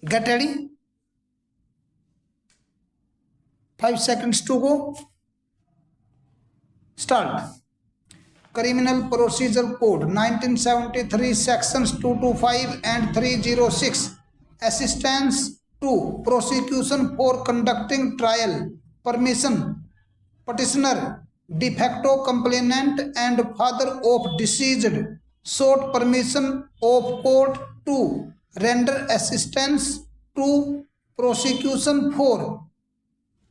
Get ready. 5 seconds to go. Start. Criminal Procedure Code 1973 sections 225 and 306. Assistance to prosecution for conducting trial. Permission. Petitioner, de facto complainant and father of deceased sought permission of court to render assistance to prosecution for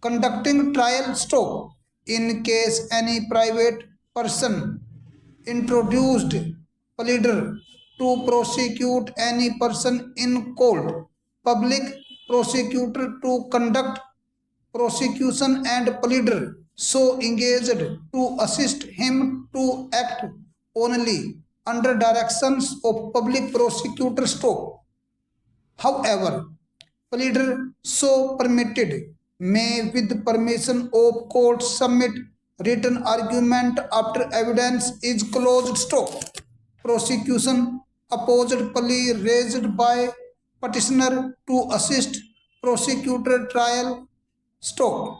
conducting trial stop in case any private person introduced pleader to prosecute any person in court, public prosecutor to conduct prosecution and pleader so engaged to assist him to act only under directions of public prosecutor stop. However, pleader so permitted may with permission of court submit written argument after evidence is closed stop. Prosecution opposed plea raised by petitioner to assist prosecutor trial stop.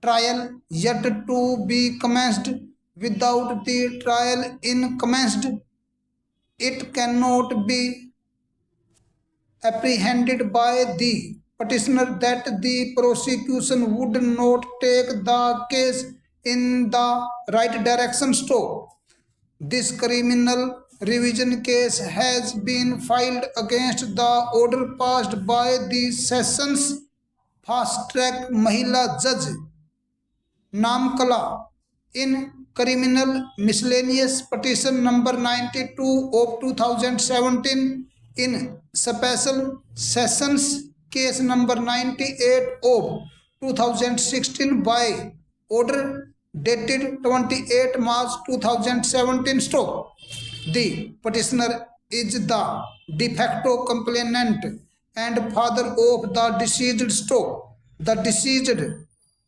Trial yet to be commenced. Without the trial in commenced, it cannot be apprehended by the petitioner that the prosecution would not take the case in the right direction. Stop. This criminal revision case has been filed against the order passed by the Sessions Fast Track Mahila Judge Namkala in Criminal Miscellaneous Petition number 92 of 2017 in Special Sessions Case number 98 of 2016 by order dated 28 March 2017. Stop. The petitioner is the de facto complainant and father of the deceased. Stop. The deceased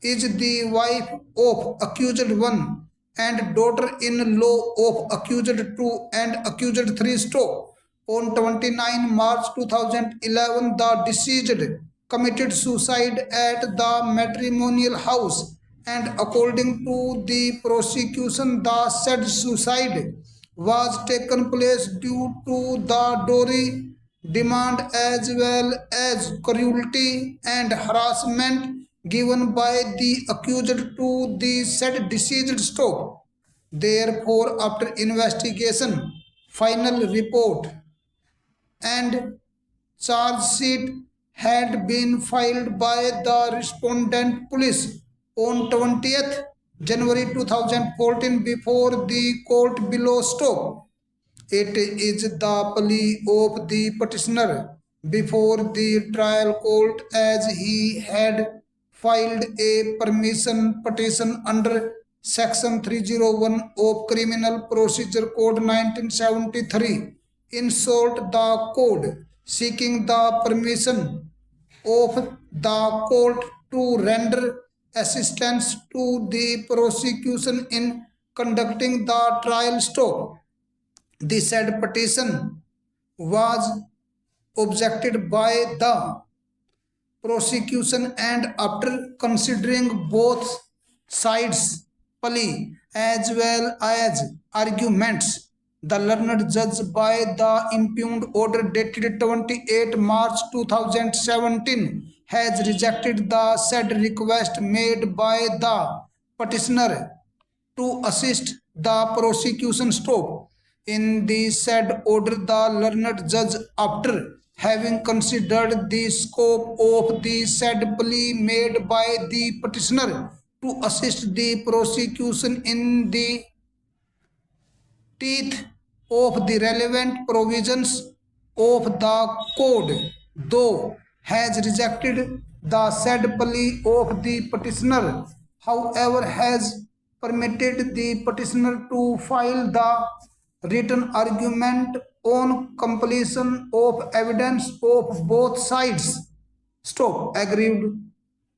is the wife of accused 1 and daughter-in-law of accused 2 and accused 3. Stop. On 29 March 2011, the deceased committed suicide at the matrimonial house, and according to the prosecution, the said suicide was taken place due to the dowry demand as well as cruelty and harassment given by the accused to the said deceased. Stop. Therefore, after investigation, final report and charge sheet had been filed by the respondent police on 20th January 2014 before the court below. Stop. It is the plea of the petitioner before the trial court as he had filed a permission petition under Section 301 of Criminal Procedure Code 1973 insult the code, seeking the permission of the court to render assistance to the prosecution in conducting the trial. Stop. The said petition was objected by the prosecution, and after considering both sides' plea as well as arguments, the learned judge by the impugned order dated 28 March 2017 has rejected the said request made by the petitioner to assist the prosecution. Stop. In the said order, the learned judge, after having considered the scope of the said plea made by the petitioner to assist the prosecution in the teeth of the relevant provisions of the code, though has rejected the said plea of the petitioner, however has permitted the petitioner to file the written argument on completion of evidence of both sides. Stop. Aggrieved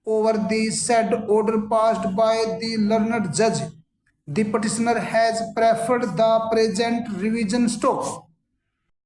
over the said order passed by the learned judge, the petitioner has preferred the present revision. Stop.